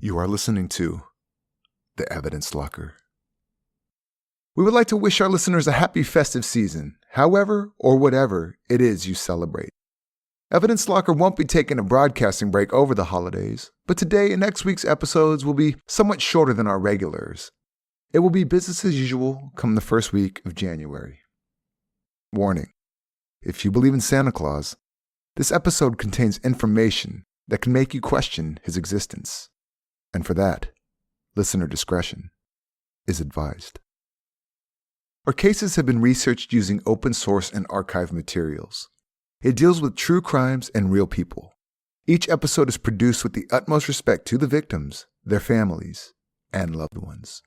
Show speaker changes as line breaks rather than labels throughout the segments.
You are listening to The Evidence Locker. We would like to wish our listeners a happy festive season, however or whatever it is you celebrate. Evidence Locker won't be taking a broadcasting break over the holidays, but today and next week's episodes will be somewhat shorter than our regulars. It will be business as usual come the first week of January. Warning: if you believe in Santa Claus, this episode contains information that can make you question his existence. And for that, listener discretion is advised. Our cases have been researched using open source and archive materials. It deals with true crimes and real people. Each episode is produced with the utmost respect to the victims, their families, and loved ones.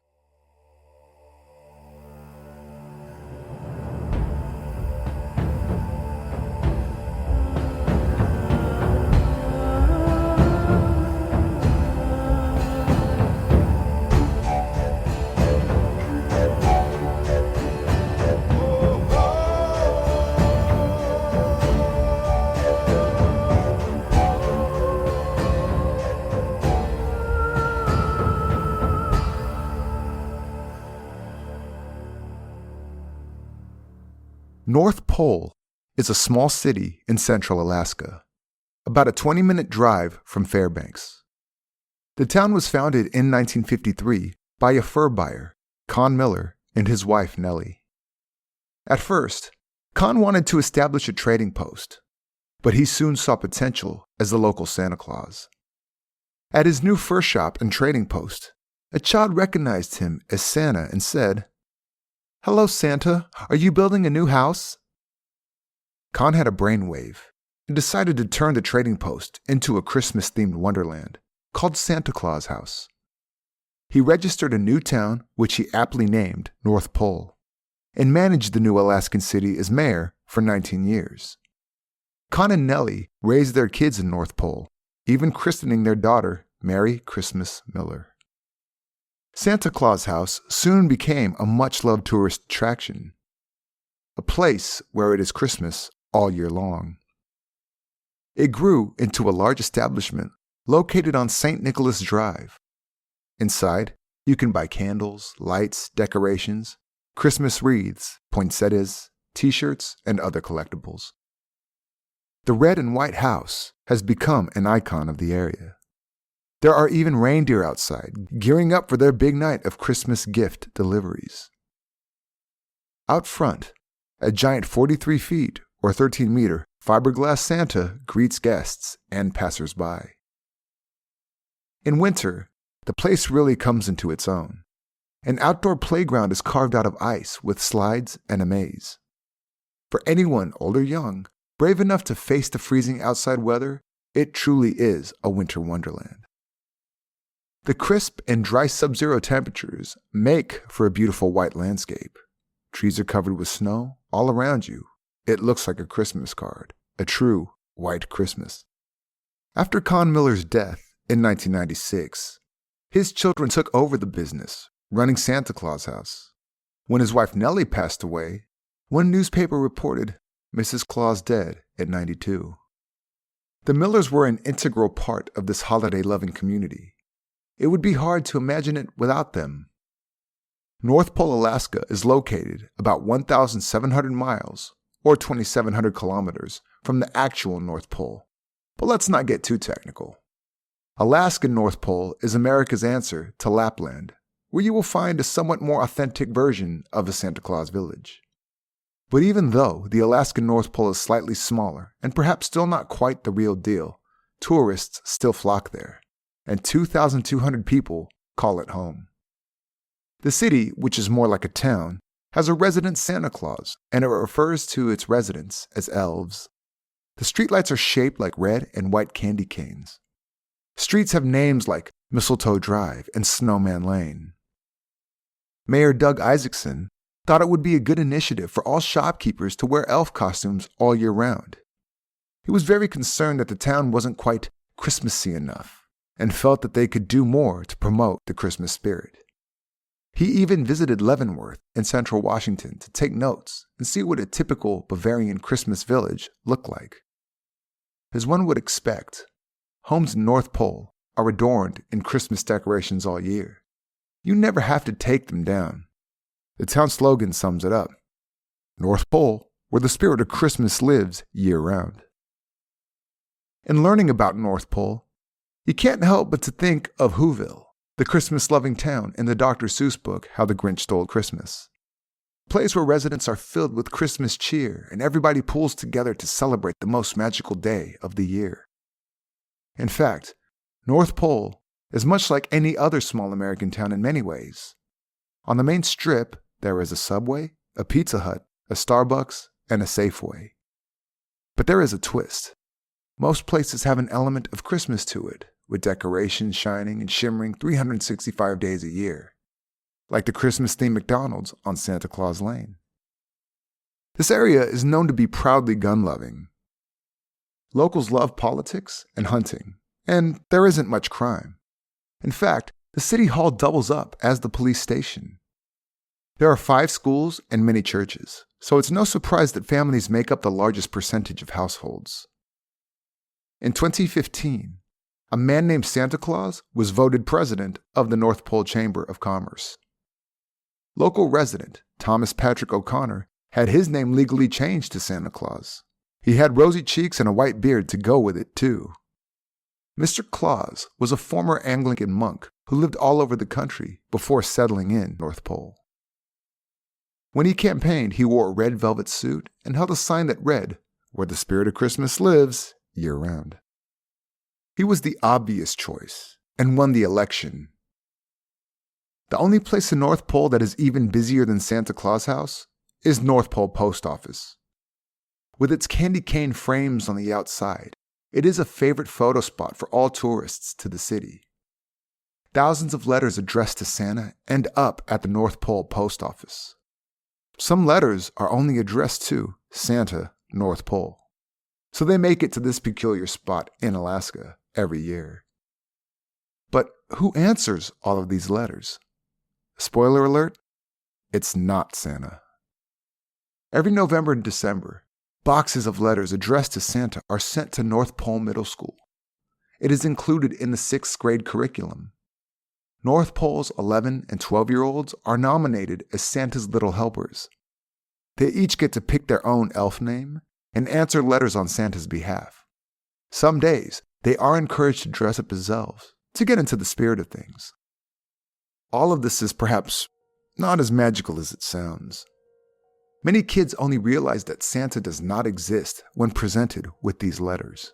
North Pole is a small city in central Alaska, about a 20-minute drive from Fairbanks. The town was founded in 1953 by a fur buyer, Con Miller, and his wife Nellie. At first, Con wanted to establish a trading post, but he soon saw potential as the local Santa Claus. At his new fur shop and trading post, a child recognized him as Santa and said, "Hello, Santa. Are you building a new house?" Con had a brainwave and decided to turn the trading post into a Christmas-themed wonderland called Santa Claus House. He registered a new town, which he aptly named North Pole, and managed the new Alaskan city as mayor for 19 years. Con and Nellie raised their kids in North Pole, even christening their daughter Merry Christmas Miller. Santa Claus House soon became a much-loved tourist attraction, a place where it is Christmas all year long. It grew into a large establishment located on St. Nicholas Drive. Inside, you can buy candles, lights, decorations, Christmas wreaths, poinsettias, t-shirts, and other collectibles. The red and white house has become an icon of the area. There are even reindeer outside, gearing up for their big night of Christmas gift deliveries. Out front, a giant 43 feet or 13-meter fiberglass Santa greets guests and passers-by. In winter, the place really comes into its own. An outdoor playground is carved out of ice with slides and a maze. For anyone, old or young, brave enough to face the freezing outside weather, it truly is a winter wonderland. The crisp and dry sub-zero temperatures make for a beautiful white landscape. Trees are covered with snow all around you. It looks like a Christmas card, a true white Christmas. After Con Miller's death in 1996, his children took over the business, running Santa Claus House. When his wife Nellie passed away, one newspaper reported Mrs. Claus dead at 92. The Millers were an integral part of this holiday-loving community. It would be hard to imagine it without them. North Pole, Alaska is located about 1,700 miles or 2,700 kilometers from the actual North Pole. But let's not get too technical. Alaskan North Pole is America's answer to Lapland, where you will find a somewhat more authentic version of a Santa Claus village. But even though the Alaskan North Pole is slightly smaller and perhaps still not quite the real deal, tourists still flock there, and 2,200 people call it home. The city, which is more like a town, has a resident Santa Claus, and it refers to its residents as elves. The streetlights are shaped like red and white candy canes. Streets have names like Mistletoe Drive and Snowman Lane. Mayor Doug Isaacson thought it would be a good initiative for all shopkeepers to wear elf costumes all year round. He was very concerned that the town wasn't quite Christmassy enough, and felt that they could do more to promote the Christmas spirit. He even visited Leavenworth in central Washington to take notes and see what a typical Bavarian Christmas village looked like. As one would expect, homes in North Pole are adorned in Christmas decorations all year. You never have to take them down. The town slogan sums it up: North Pole, where the spirit of Christmas lives year-round. In learning about North Pole, you can't help but to think of Whoville, the Christmas-loving town in the Dr. Seuss book How the Grinch Stole Christmas. A place where residents are filled with Christmas cheer and everybody pulls together to celebrate the most magical day of the year. In fact, North Pole is much like any other small American town in many ways. On the main strip, there is a Subway, a Pizza Hut, a Starbucks, and a Safeway. But there is a twist. Most places have an element of Christmas to it, with decorations shining and shimmering 365 days a year, like the Christmas-themed McDonald's on Santa Claus Lane. This area is known to be proudly gun-loving. Locals love politics and hunting, and there isn't much crime. In fact, the city hall doubles up as the police station. There are 5 schools and many churches, so it's no surprise that families make up the largest percentage of households. In 2015, a man named Santa Claus was voted president of the North Pole Chamber of Commerce. Local resident Thomas Patrick O'Connor had his name legally changed to Santa Claus. He had rosy cheeks and a white beard to go with it, too. Mr. Claus was a former Anglican monk who lived all over the country before settling in North Pole. When he campaigned, he wore a red velvet suit and held a sign that read, "Where the spirit of Christmas lives, year-round." He was the obvious choice and won the election. The only place in North Pole that is even busier than Santa Claus House is North Pole Post Office. With its candy cane frames on the outside, it is a favorite photo spot for all tourists to the city. Thousands of letters addressed to Santa end up at the North Pole Post Office. Some letters are only addressed to Santa, North Pole, so they make it to this peculiar spot in Alaska every year. But who answers all of these letters? Spoiler alert, it's not Santa. Every November and December, boxes of letters addressed to Santa are sent to North Pole Middle School. It is included in the 6th grade curriculum. North Pole's 11 and 12-year-olds are nominated as Santa's Little Helpers. They each get to pick their own elf name and answer letters on Santa's behalf. Some days, they are encouraged to dress up as elves to get into the spirit of things. All of this is perhaps not as magical as it sounds. Many kids only realize that Santa does not exist when presented with these letters.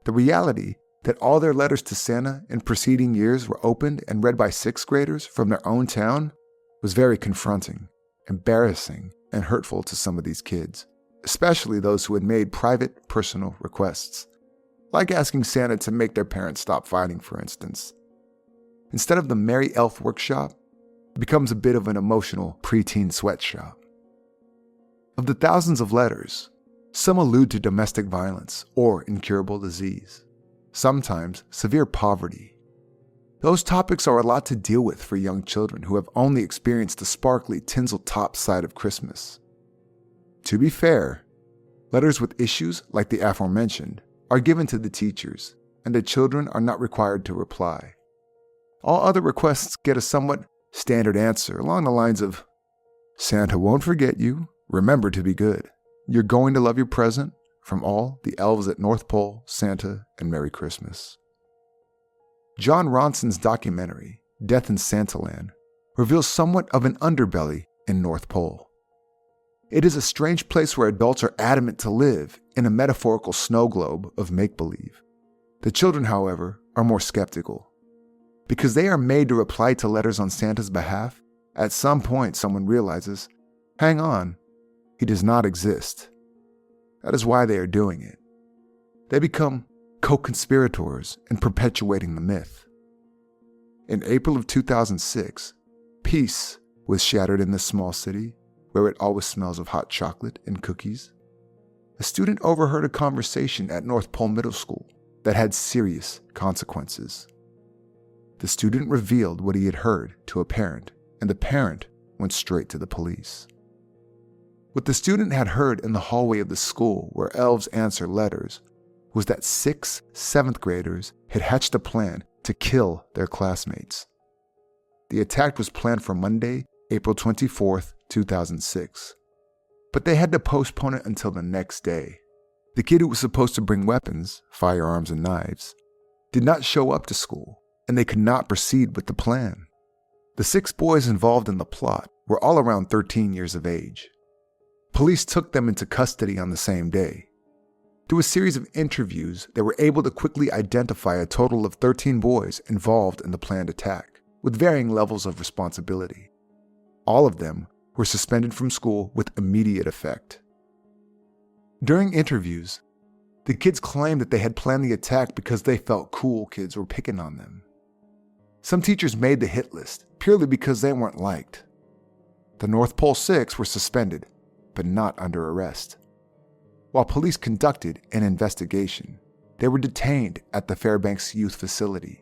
The reality that all their letters to Santa in preceding years were opened and read by 6th graders from their own town was very confronting, embarrassing, and hurtful to some of these kids, especially those who had made private, personal requests, like asking Santa to make their parents stop fighting, for instance. Instead of the Merry Elf Workshop, it becomes a bit of an emotional preteen sweatshop. Of the thousands of letters, some allude to domestic violence or incurable disease, sometimes severe poverty. Those topics are a lot to deal with for young children who have only experienced the sparkly tinsel-top side of Christmas. To be fair, letters with issues like the aforementioned are given to the teachers, and the children are not required to reply. All other requests get a somewhat standard answer along the lines of, "Santa won't forget you. Remember to be good. You're going to love your present. From all the elves at North Pole, Santa, and Merry Christmas." John Ronson's documentary, Death in Santaland, reveals somewhat of an underbelly in North Pole. It is a strange place where adults are adamant to live in a metaphorical snow globe of make-believe. The children, however, are more skeptical. Because they are made to reply to letters on Santa's behalf, at some point someone realizes, hang on, he does not exist. That is why they are doing it. They become co-conspirators in perpetuating the myth. In April of 2006, peace was shattered in this small city where it always smells of hot chocolate and cookies. A student overheard a conversation at North Pole Middle School that had serious consequences. The student revealed what he had heard to a parent, and the parent went straight to the police. What the student had heard in the hallway of the school where elves answer letters was that 6 7th graders had hatched a plan to kill their classmates. The attack was planned for Monday, April 24th, 2006. But they had to postpone it until the next day. The kid who was supposed to bring weapons, firearms and knives, did not show up to school, and they could not proceed with the plan. The 6 boys involved in the plot were all around 13 years of age. Police took them into custody on the same day. Through a series of interviews, they were able to quickly identify a total of 13 boys involved in the planned attack, with varying levels of responsibility. All of them were suspended from school with immediate effect. During interviews, the kids claimed that they had planned the attack because they felt cool kids were picking on them. Some teachers made the hit list purely because they weren't liked. The North Pole 6 were suspended, but not under arrest. While police conducted an investigation, they were detained at the Fairbanks Youth Facility.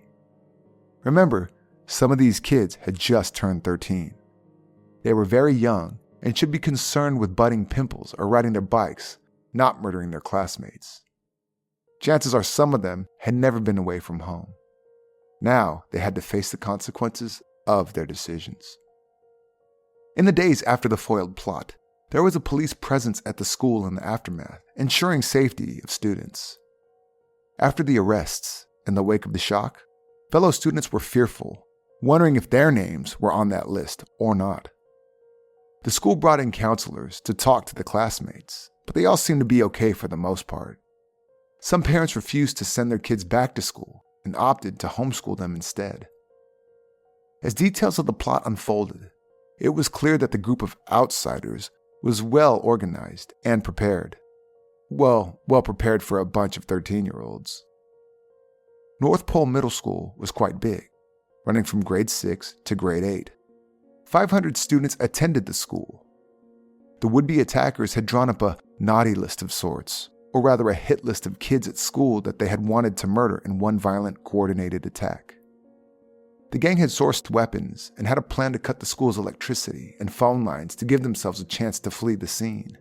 Remember, some of these kids had just turned 13. They were very young and should be concerned with budding pimples or riding their bikes, not murdering their classmates. Chances are some of them had never been away from home. Now they had to face the consequences of their decisions. In the days after the foiled plot, there was a police presence at the school in the aftermath, ensuring safety of students. After the arrests, in the wake of the shock, fellow students were fearful, wondering if their names were on that list or not. The school brought in counselors to talk to the classmates, but they all seemed to be okay for the most part. Some parents refused to send their kids back to school and opted to homeschool them instead. As details of the plot unfolded, it was clear that the group of outsiders was well organized and prepared. Well prepared for a bunch of 13-year-olds. North Pole Middle School was quite big, running from grade 6 to grade 8. 500 students attended the school. The would-be attackers had drawn up a naughty list of sorts, or rather a hit list of kids at school that they had wanted to murder in one violent, coordinated attack. The gang had sourced weapons and had a plan to cut the school's electricity and phone lines to give themselves a chance to flee the scene.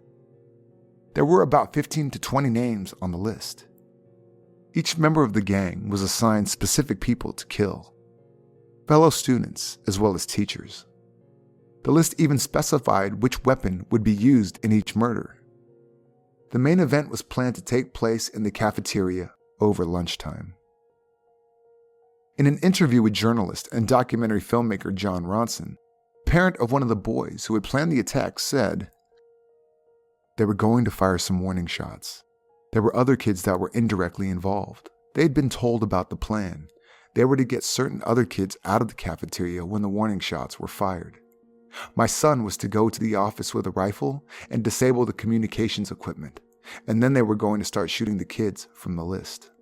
There were about 15 to 20 names on the list. Each member of the gang was assigned specific people to kill, fellow students as well as teachers. The list even specified which weapon would be used in each murder. The main event was planned to take place in the cafeteria over lunchtime. In an interview with journalist and documentary filmmaker John Ronson, parent of one of the boys who had planned the attack said, "They were going to fire some warning shots. There were other kids that were indirectly involved. They had been told about the plan. They were to get certain other kids out of the cafeteria when the warning shots were fired. My son was to go to the office with a rifle and disable the communications equipment, and then they were going to start shooting the kids from the list."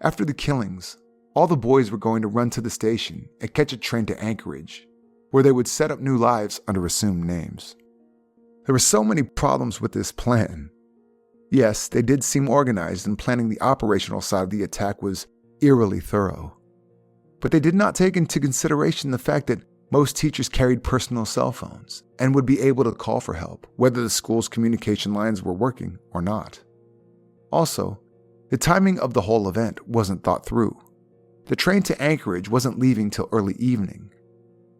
After the killings, all the boys were going to run to the station and catch a train to Anchorage, where they would set up new lives under assumed names. There were so many problems with this plan. Yes, they did seem organized, and planning the operational side of the attack was eerily thorough. But they did not take into consideration the fact that most teachers carried personal cell phones and would be able to call for help, whether the school's communication lines were working or not. Also, the timing of the whole event wasn't thought through. The train to Anchorage wasn't leaving till early evening.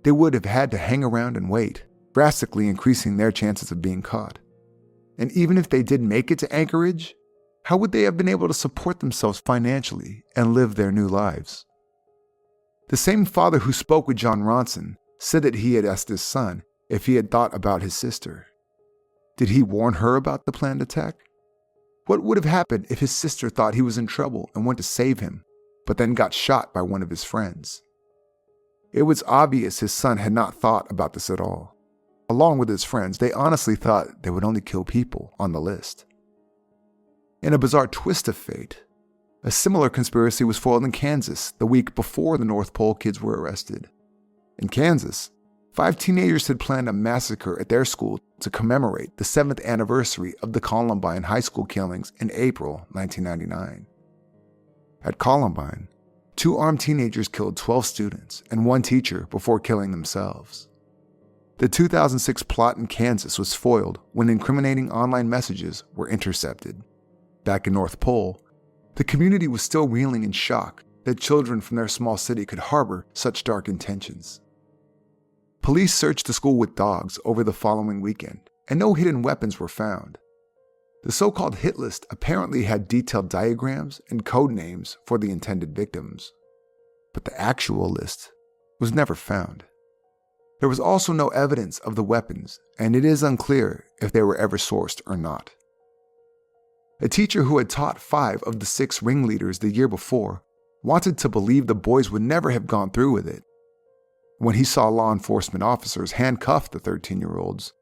They would have had to hang around and wait, drastically increasing their chances of being caught. And even if they did make it to Anchorage, how would they have been able to support themselves financially and live their new lives? The same father who spoke with John Ronson said that he had asked his son if he had thought about his sister. Did he warn her about the planned attack? What would have happened if his sister thought he was in trouble and went to save him, but then got shot by one of his friends? It was obvious his son had not thought about this at all. Along with his friends, they honestly thought they would only kill people on the list. In a bizarre twist of fate, a similar conspiracy was foiled in Kansas the week before the North Pole kids were arrested. In Kansas, 5 teenagers had planned a massacre at their school to commemorate the 7th anniversary of the Columbine high school killings in April 1999. At Columbine, 2 armed teenagers killed 12 students and 1 teacher before killing themselves. The 2006 plot in Kansas was foiled when incriminating online messages were intercepted. Back in North Pole, the community was still reeling in shock that children from their small city could harbor such dark intentions. Police searched the school with dogs over the following weekend, and no hidden weapons were found. The so-called hit list apparently had detailed diagrams and code names for the intended victims, but the actual list was never found. There was also no evidence of the weapons, and it is unclear if they were ever sourced or not. A teacher who had taught 5 of the 6 ringleaders the year before wanted to believe the boys would never have gone through with it. When he saw law enforcement officers handcuff the 13-year-olds,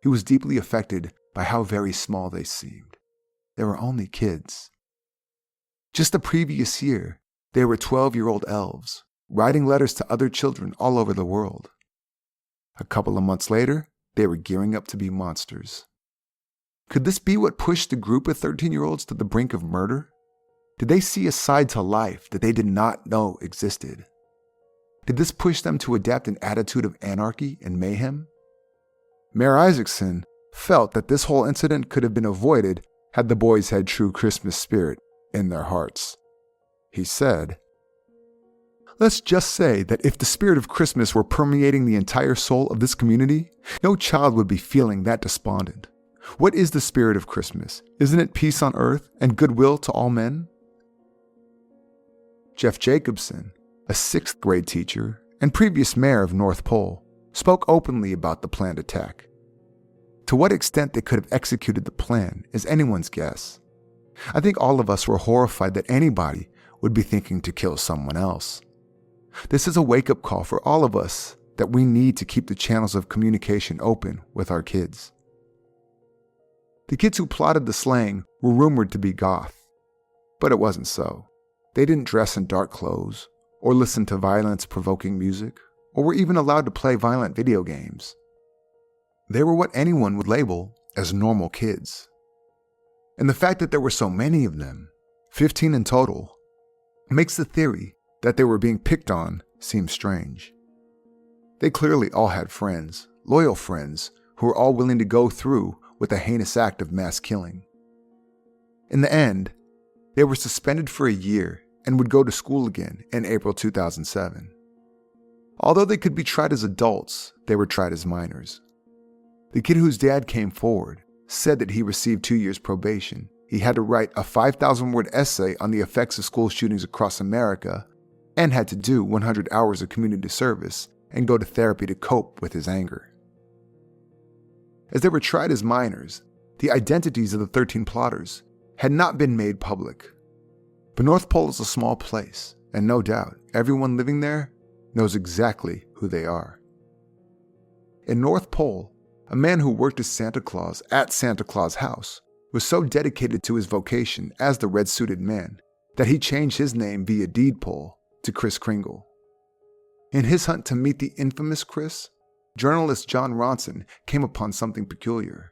he was deeply affected by how very small they seemed. They were only kids. Just the previous year, they were 12-year-old elves, writing letters to other children all over the world. A couple of months later, they were gearing up to be monsters. Could this be what pushed the group of 13-year-olds to the brink of murder? Did they see a side to life that they did not know existed? Did this push them to adapt an attitude of anarchy and mayhem? Mayor Isaacson felt that this whole incident could have been avoided had the boys had true Christmas spirit in their hearts. He said, "Let's just say that if the spirit of Christmas were permeating the entire soul of this community, no child would be feeling that despondent. What is the spirit of Christmas? Isn't it peace on earth and goodwill to all men?" Jeff Jacobson, a 6th grade teacher and previous mayor of North Pole, spoke openly about the planned attack. To what extent they could have executed the plan is anyone's guess. I think all of us were horrified that anybody would be thinking to kill someone else. This is a wake-up call for all of us that we need to keep the channels of communication open with our kids. The kids who plotted the slaying were rumored to be goth, but it wasn't so. They didn't dress in dark clothes, or listen to violence-provoking music, or were even allowed to play violent video games. They were what anyone would label as normal kids. And the fact that there were so many of them, 15 in total, makes the theory that they were being picked on seem strange. They clearly all had friends, loyal friends, who were all willing to go through with a heinous act of mass killing. In the end, they were suspended for a year and would go to school again in April 2007. Although they could be tried as adults, they were tried as minors. The kid whose dad came forward said that he received 2 years probation. He had to write a 5,000-word essay on the effects of school shootings across America and had to do 100 hours of community service and go to therapy to cope with his anger. As they were tried as minors, the identities of the 13 plotters had not been made public. But North Pole is a small place, and no doubt everyone living there knows exactly who they are. In North Pole, a man who worked as Santa Claus at Santa Claus House was so dedicated to his vocation as the red-suited man that he changed his name via deed poll to Kris Kringle. In his hunt to meet the infamous Kris, journalist John Ronson came upon something peculiar.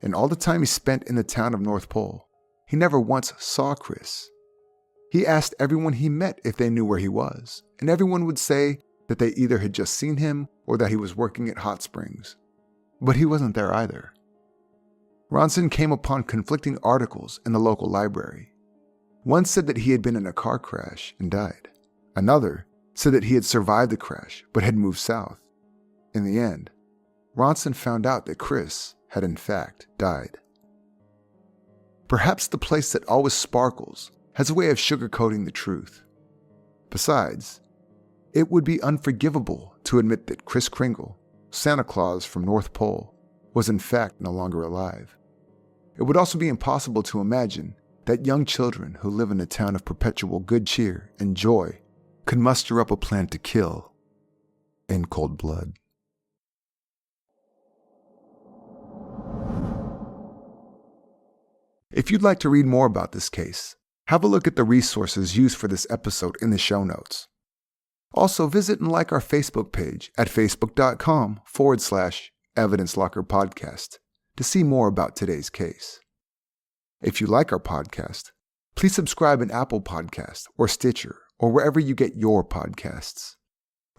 In all the time he spent in the town of North Pole, he never once saw Kris. He asked everyone he met if they knew where he was, and everyone would say that they either had just seen him or that he was working at Hot Springs. But he wasn't there either. Ronson came upon conflicting articles in the local library. One said that he had been in a car crash and died. Another said that he had survived the crash but had moved south. In the end, Ronson found out that Kris had in fact died. Perhaps the place that always sparkles has a way of sugarcoating the truth. Besides, it would be unforgivable to admit that Kris Kringle, Santa Claus from North Pole, was in fact no longer alive. It would also be impossible to imagine that young children who live in a town of perpetual good cheer and joy could muster up a plan to kill in cold blood. If you'd like to read more about this case, have a look at the resources used for this episode in the show notes. Also, visit and like our Facebook page at facebook.com/Evidence Locker Podcast to see more about today's case. If you like our podcast, please subscribe in Apple Podcasts or Stitcher or wherever you get your podcasts.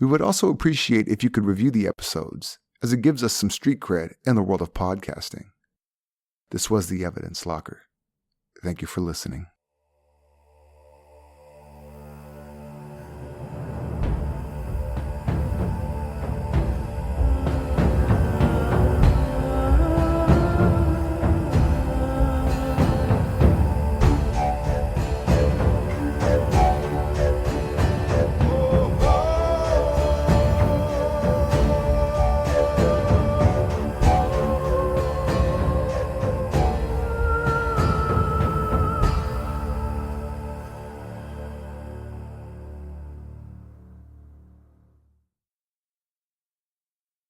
We would also appreciate if you could review the episodes, as it gives us some street cred in the world of podcasting. This was the Evidence Locker. Thank you for listening.